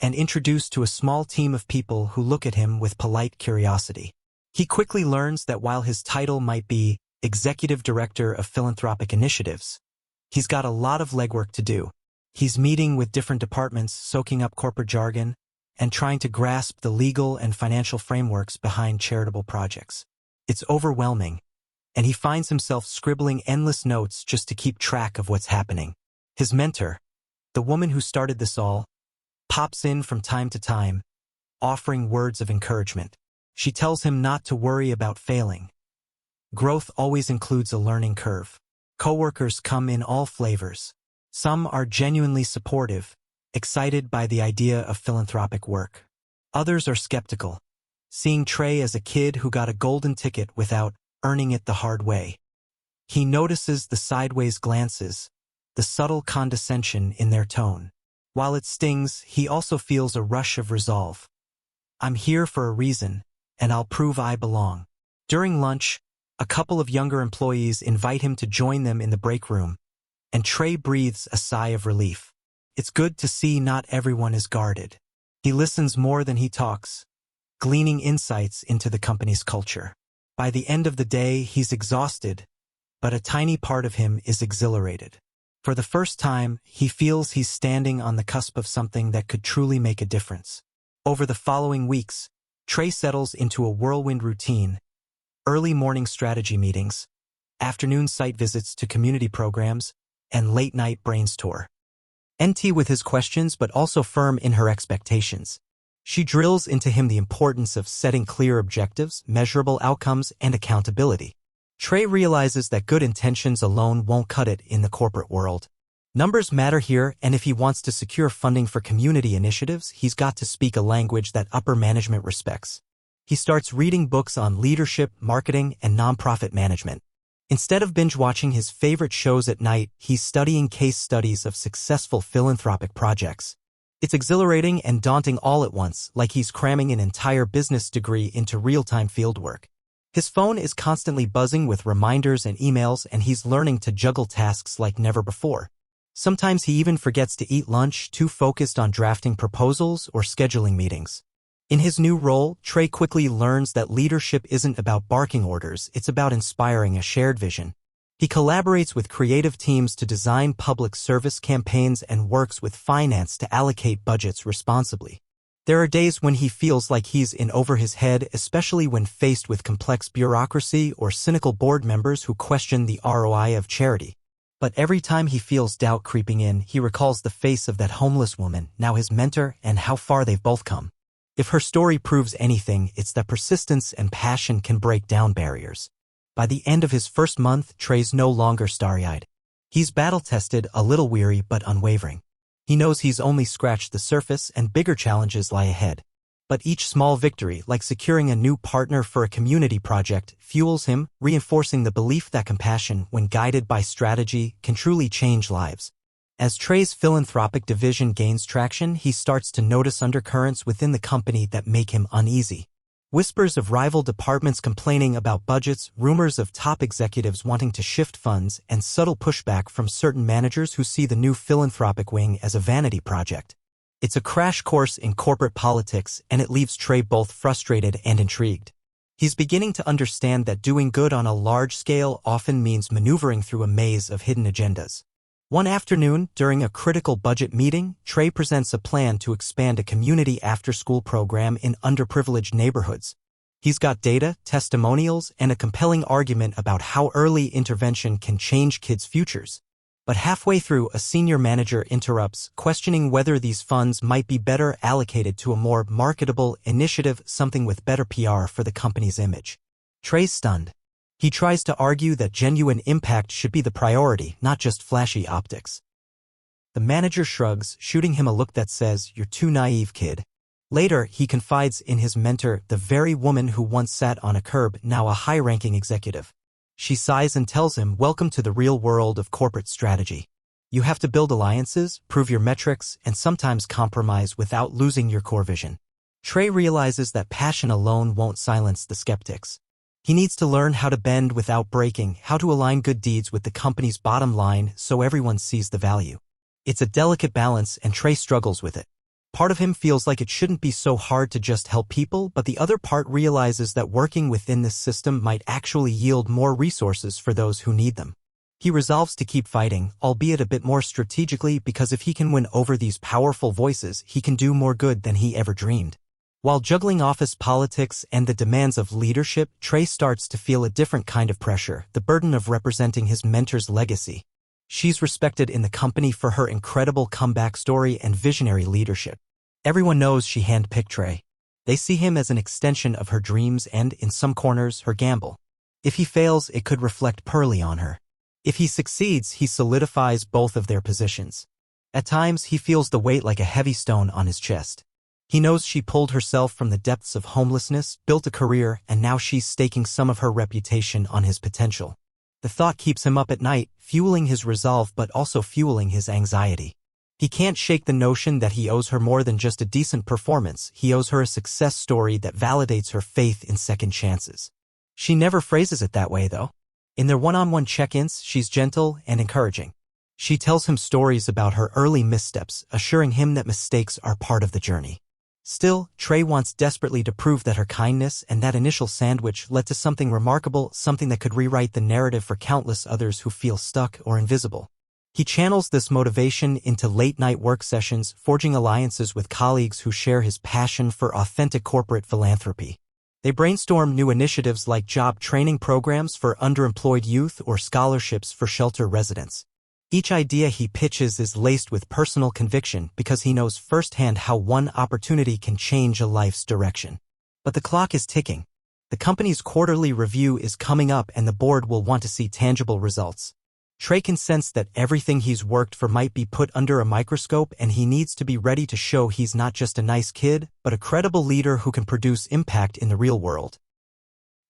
and introduced to a small team of people who look at him with polite curiosity. He quickly learns that while his title might be Executive Director of Philanthropic Initiatives, he's got a lot of legwork to do. He's meeting with different departments, soaking up corporate jargon, and trying to grasp the legal and financial frameworks behind charitable projects. It's overwhelming, and he finds himself scribbling endless notes just to keep track of what's happening. His mentor, the woman who started this all, pops in from time to time, offering words of encouragement. She tells him not to worry about failing. Growth always includes a learning curve. Coworkers come in all flavors. Some are genuinely supportive, excited by the idea of philanthropic work. Others are skeptical, seeing Trey as a kid who got a golden ticket without earning it the hard way. He notices the sideways glances, the subtle condescension in their tone. While it stings, he also feels a rush of resolve. I'm here for a reason, and I'll prove I belong. During lunch, a couple of younger employees invite him to join them in the break room, and Trey breathes a sigh of relief. It's good to see not everyone is guarded. He listens more than he talks, gleaning insights into the company's culture. By the end of the day, he's exhausted, but a tiny part of him is exhilarated. For the first time, he feels he's standing on the cusp of something that could truly make a difference. Over the following weeks, Trey settles into a whirlwind routine: early morning strategy meetings, afternoon site visits to community programs, and late-night brainstorm. NT with his questions but also firm in her expectations. She drills into him the importance of setting clear objectives, measurable outcomes, and accountability. Trey realizes that good intentions alone won't cut it in the corporate world. Numbers matter here, and if he wants to secure funding for community initiatives, he's got to speak a language that upper management respects. He starts reading books on leadership, marketing, and nonprofit management. Instead of binge-watching his favorite shows at night, he's studying case studies of successful philanthropic projects. It's exhilarating and daunting all at once, like he's cramming an entire business degree into real-time fieldwork. His phone is constantly buzzing with reminders and emails, and he's learning to juggle tasks like never before. Sometimes he even forgets to eat lunch, too focused on drafting proposals or scheduling meetings. In his new role, Trey quickly learns that leadership isn't about barking orders, it's about inspiring a shared vision. He collaborates with creative teams to design public service campaigns and works with finance to allocate budgets responsibly. There are days when he feels like he's in over his head, especially when faced with complex bureaucracy or cynical board members who question the ROI of charity. But every time he feels doubt creeping in, he recalls the face of that homeless woman, now his mentor, and how far they've both come. If her story proves anything, it's that persistence and passion can break down barriers. By the end of his first month, Trey's no longer starry-eyed. He's battle-tested, a little weary but unwavering. He knows he's only scratched the surface and bigger challenges lie ahead. But each small victory, like securing a new partner for a community project, fuels him, reinforcing the belief that compassion, when guided by strategy, can truly change lives. As Trey's philanthropic division gains traction, he starts to notice undercurrents within the company that make him uneasy. Whispers of rival departments complaining about budgets, rumors of top executives wanting to shift funds, and subtle pushback from certain managers who see the new philanthropic wing as a vanity project. It's a crash course in corporate politics, and it leaves Trey both frustrated and intrigued. He's beginning to understand that doing good on a large scale often means maneuvering through a maze of hidden agendas. One afternoon, during a critical budget meeting, Trey presents a plan to expand a community after-school program in underprivileged neighborhoods. He's got data, testimonials, and a compelling argument about how early intervention can change kids' futures. But halfway through, a senior manager interrupts, questioning whether these funds might be better allocated to a more marketable initiative, something with better PR for the company's image. Trey's stunned. He tries to argue that genuine impact should be the priority, not just flashy optics. The manager shrugs, shooting him a look that says, "You're too naive, kid." Later, he confides in his mentor, the very woman who once sat on a curb, now a high-ranking executive. She sighs and tells him, "Welcome to the real world of corporate strategy. You have to build alliances, prove your metrics, and sometimes compromise without losing your core vision." Trey realizes that passion alone won't silence the skeptics. He needs to learn how to bend without breaking, how to align good deeds with the company's bottom line so everyone sees the value. It's a delicate balance, and Trey struggles with it. Part of him feels like it shouldn't be so hard to just help people, but the other part realizes that working within this system might actually yield more resources for those who need them. He resolves to keep fighting, albeit a bit more strategically, because if he can win over these powerful voices, he can do more good than he ever dreamed. While juggling office politics and the demands of leadership, Trey starts to feel a different kind of pressure, the burden of representing his mentor's legacy. She's respected in the company for her incredible comeback story and visionary leadership. Everyone knows she handpicked Trey. They see him as an extension of her dreams and, in some corners, her gamble. If he fails, it could reflect poorly on her. If he succeeds, he solidifies both of their positions. At times, he feels the weight like a heavy stone on his chest. He knows she pulled herself from the depths of homelessness, built a career, and now she's staking some of her reputation on his potential. The thought keeps him up at night, fueling his resolve but also fueling his anxiety. He can't shake the notion that he owes her more than just a decent performance. He owes her a success story that validates her faith in second chances. She never phrases it that way, though. In their one-on-one check-ins, she's gentle and encouraging. She tells him stories about her early missteps, assuring him that mistakes are part of the journey. Still, Trey wants desperately to prove that her kindness and that initial sandwich led to something remarkable, something that could rewrite the narrative for countless others who feel stuck or invisible. He channels this motivation into late-night work sessions, forging alliances with colleagues who share his passion for authentic corporate philanthropy. They brainstorm new initiatives like job training programs for underemployed youth or scholarships for shelter residents. Each idea he pitches is laced with personal conviction because he knows firsthand how one opportunity can change a life's direction. But the clock is ticking. The company's quarterly review is coming up and the board will want to see tangible results. Trey can sense that everything he's worked for might be put under a microscope, and he needs to be ready to show he's not just a nice kid, but a credible leader who can produce impact in the real world.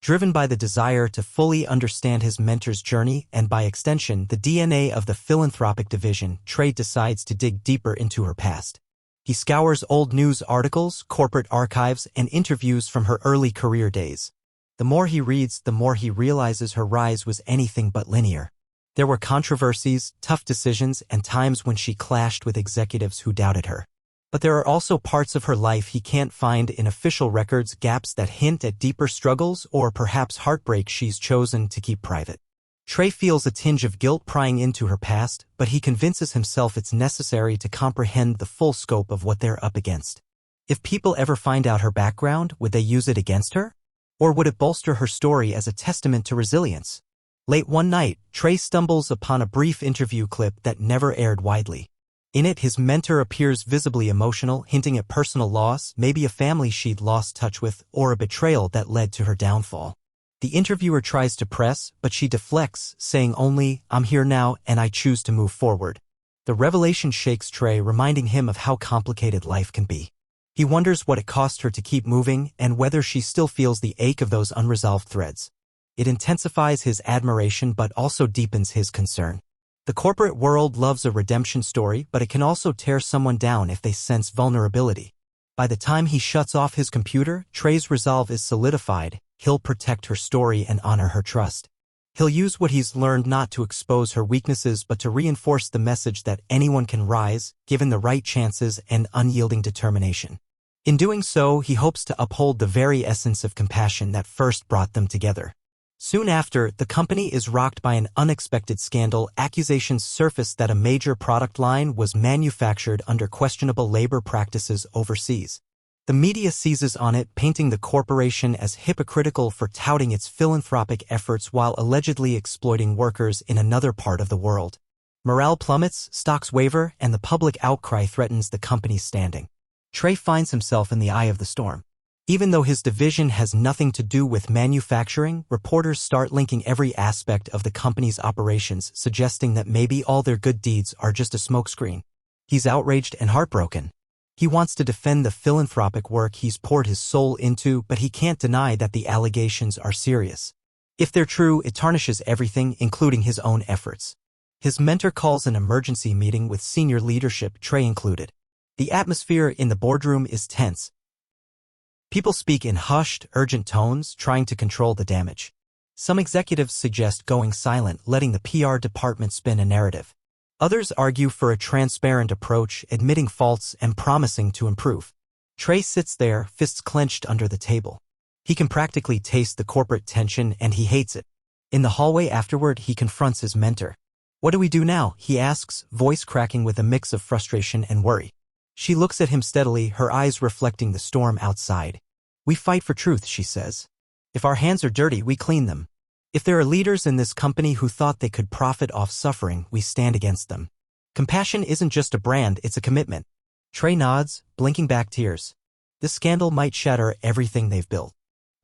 Driven by the desire to fully understand his mentor's journey and, by extension, the DNA of the philanthropic division, Trey decides to dig deeper into her past. He scours old news articles, corporate archives, and interviews from her early career days. The more he reads, the more he realizes her rise was anything but linear. There were controversies, tough decisions, and times when she clashed with executives who doubted her. But there are also parts of her life he can't find in official records, gaps that hint at deeper struggles or perhaps heartbreak she's chosen to keep private. Trey feels a tinge of guilt prying into her past, but he convinces himself it's necessary to comprehend the full scope of what they're up against. If people ever find out her background, would they use it against her? Or would it bolster her story as a testament to resilience? Late one night, Trey stumbles upon a brief interview clip that never aired widely. In it, his mentor appears visibly emotional, hinting at personal loss, maybe a family she'd lost touch with, or a betrayal that led to her downfall. The interviewer tries to press, but she deflects, saying only, "I'm here now, and I choose to move forward." The revelation shakes Trey, reminding him of how complicated life can be. He wonders what it cost her to keep moving, and whether she still feels the ache of those unresolved threads. It intensifies his admiration but also deepens his concern. The corporate world loves a redemption story, but it can also tear someone down if they sense vulnerability. By the time he shuts off his computer, Trey's resolve is solidified. He'll protect her story and honor her trust. He'll use what he's learned not to expose her weaknesses but to reinforce the message that anyone can rise, given the right chances and unyielding determination. In doing so, he hopes to uphold the very essence of compassion that first brought them together. Soon after, the company is rocked by an unexpected scandal. Accusations surface that a major product line was manufactured under questionable labor practices overseas. The media seizes on it, painting the corporation as hypocritical for touting its philanthropic efforts while allegedly exploiting workers in another part of the world. Morale plummets, stocks waver, and the public outcry threatens the company's standing. Trey finds himself in the eye of the storm. Even though his division has nothing to do with manufacturing, reporters start linking every aspect of the company's operations, suggesting that maybe all their good deeds are just a smokescreen. He's outraged and heartbroken. He wants to defend the philanthropic work he's poured his soul into, but he can't deny that the allegations are serious. If they're true, it tarnishes everything, including his own efforts. His mentor calls an emergency meeting with senior leadership, Trey included. The atmosphere in the boardroom is tense. People speak in hushed, urgent tones, trying to control the damage. Some executives suggest going silent, letting the PR department spin a narrative. Others argue for a transparent approach, admitting faults and promising to improve. Trey sits there, fists clenched under the table. He can practically taste the corporate tension, and he hates it. In the hallway afterward, he confronts his mentor. "What do we do now?" he asks, voice cracking with a mix of frustration and worry. She looks at him steadily, her eyes reflecting the storm outside. "We fight for truth," she says. "If our hands are dirty, we clean them. If there are leaders in this company who thought they could profit off suffering, we stand against them. Compassion isn't just a brand, it's a commitment." Trey nods, blinking back tears. This scandal might shatter everything they've built.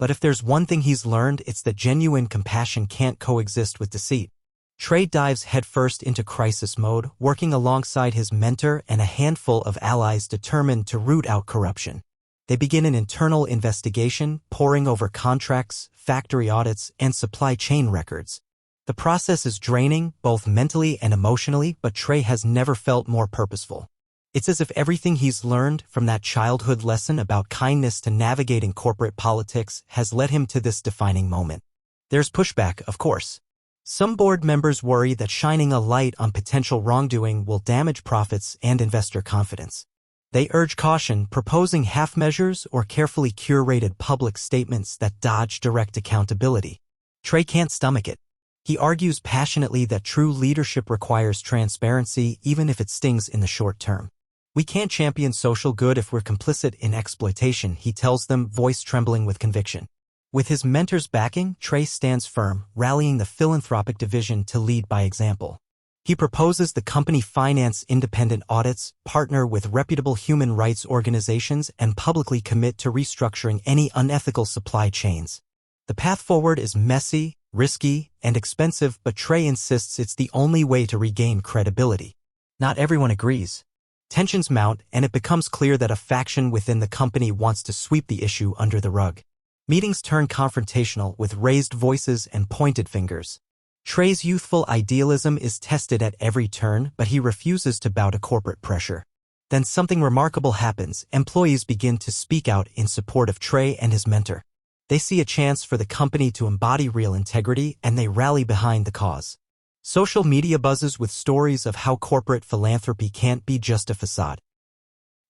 But if there's one thing he's learned, it's that genuine compassion can't coexist with deceit. Trey dives headfirst into crisis mode, working alongside his mentor and a handful of allies determined to root out corruption. They begin an internal investigation, poring over contracts, factory audits, and supply chain records. The process is draining, both mentally and emotionally, but Trey has never felt more purposeful. It's as if everything he's learned, from that childhood lesson about kindness to navigating corporate politics, has led him to this defining moment. There's pushback, of course. Some board members worry that shining a light on potential wrongdoing will damage profits and investor confidence. They urge caution, proposing half measures or carefully curated public statements that dodge direct accountability. Trey can't stomach it. He argues passionately that true leadership requires transparency, even if it stings in the short term. "We can't champion social good if we're complicit in exploitation," he tells them, voice trembling with conviction. With his mentor's backing, Trey stands firm, rallying the philanthropic division to lead by example. He proposes the company finance independent audits, partner with reputable human rights organizations, and publicly commit to restructuring any unethical supply chains. The path forward is messy, risky, and expensive, but Trey insists it's the only way to regain credibility. Not everyone agrees. Tensions mount, and it becomes clear that a faction within the company wants to sweep the issue under the rug. Meetings turn confrontational, with raised voices and pointed fingers. Trey's youthful idealism is tested at every turn, but he refuses to bow to corporate pressure. Then something remarkable happens. Employees begin to speak out in support of Trey and his mentor. They see a chance for the company to embody real integrity, and they rally behind the cause. Social media buzzes with stories of how corporate philanthropy can't be just a facade.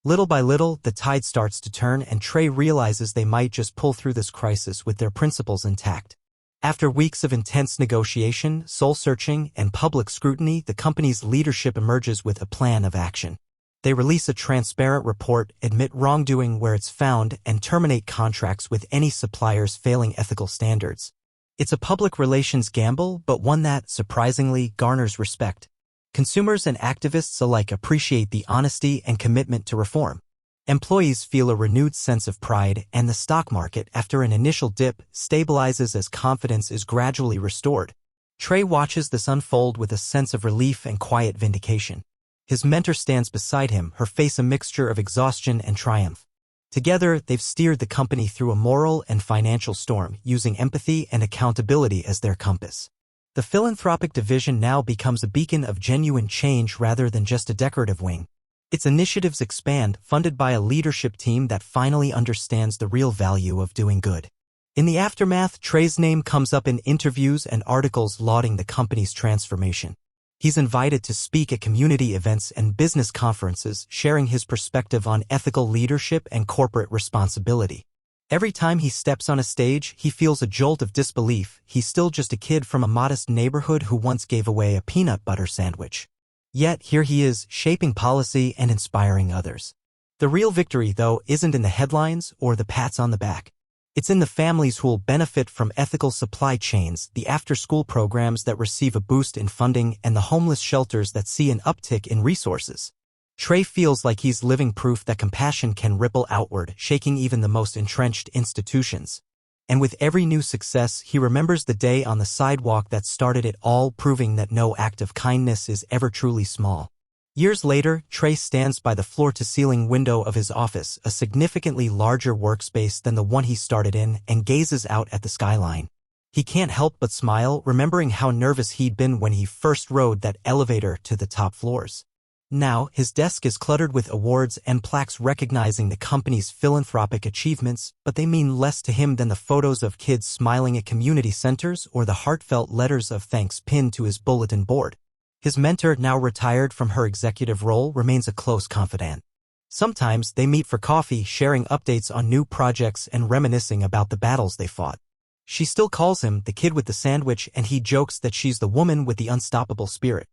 Little by little, the tide starts to turn, and Trey realizes they might just pull through this crisis with their principles intact. After weeks of intense negotiation, soul-searching, and public scrutiny, the company's leadership emerges with a plan of action. They release a transparent report, admit wrongdoing where it's found, and terminate contracts with any suppliers failing ethical standards. It's a public relations gamble, but one that, surprisingly, garners respect. Consumers and activists alike appreciate the honesty and commitment to reform. Employees feel a renewed sense of pride, and the stock market, after an initial dip, stabilizes as confidence is gradually restored. Trey watches this unfold with a sense of relief and quiet vindication. His mentor stands beside him, her face a mixture of exhaustion and triumph. Together, they've steered the company through a moral and financial storm, using empathy and accountability as their compass. The philanthropic division now becomes a beacon of genuine change rather than just a decorative wing. Its initiatives expand, funded by a leadership team that finally understands the real value of doing good. In the aftermath, Trey's name comes up in interviews and articles lauding the company's transformation. He's invited to speak at community events and business conferences, sharing his perspective on ethical leadership and corporate responsibility. Every time he steps on a stage, he feels a jolt of disbelief. He's still just a kid from a modest neighborhood who once gave away a peanut butter sandwich. Yet, here he is, shaping policy and inspiring others. The real victory, though, isn't in the headlines or the pats on the back. It's in the families who will benefit from ethical supply chains, the after-school programs that receive a boost in funding, and the homeless shelters that see an uptick in resources. Trey feels like he's living proof that compassion can ripple outward, shaking even the most entrenched institutions. And with every new success, he remembers the day on the sidewalk that started it all, proving that no act of kindness is ever truly small. Years later, Trey stands by the floor-to-ceiling window of his office, a significantly larger workspace than the one he started in, and gazes out at the skyline. He can't help but smile, remembering how nervous he'd been when he first rode that elevator to the top floors. Now, his desk is cluttered with awards and plaques recognizing the company's philanthropic achievements, but they mean less to him than the photos of kids smiling at community centers or the heartfelt letters of thanks pinned to his bulletin board. His mentor, now retired from her executive role, remains a close confidant. Sometimes they meet for coffee, sharing updates on new projects and reminiscing about the battles they fought. She still calls him the kid with the sandwich, and he jokes that she's the woman with the unstoppable spirit.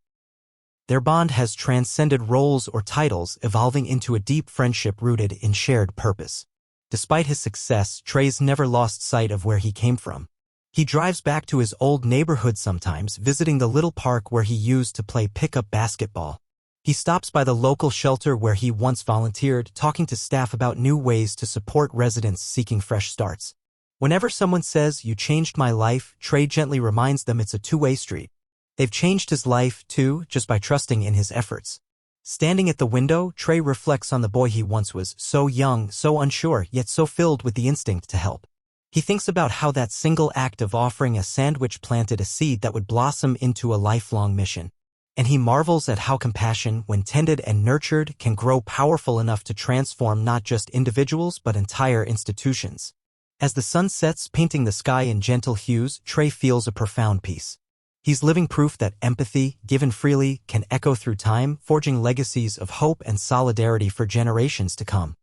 Their bond has transcended roles or titles, evolving into a deep friendship rooted in shared purpose. Despite his success, Trey's never lost sight of where he came from. He drives back to his old neighborhood sometimes, visiting the little park where he used to play pickup basketball. He stops by the local shelter where he once volunteered, talking to staff about new ways to support residents seeking fresh starts. Whenever someone says, "You changed my life," Trey gently reminds them it's a two-way street. They've changed his life, too, just by trusting in his efforts. Standing at the window, Trey reflects on the boy he once was, so young, so unsure, yet so filled with the instinct to help. He thinks about how that single act of offering a sandwich planted a seed that would blossom into a lifelong mission. And he marvels at how compassion, when tended and nurtured, can grow powerful enough to transform not just individuals but entire institutions. As the sun sets, painting the sky in gentle hues, Trey feels a profound peace. He's living proof that empathy, given freely, can echo through time, forging legacies of hope and solidarity for generations to come.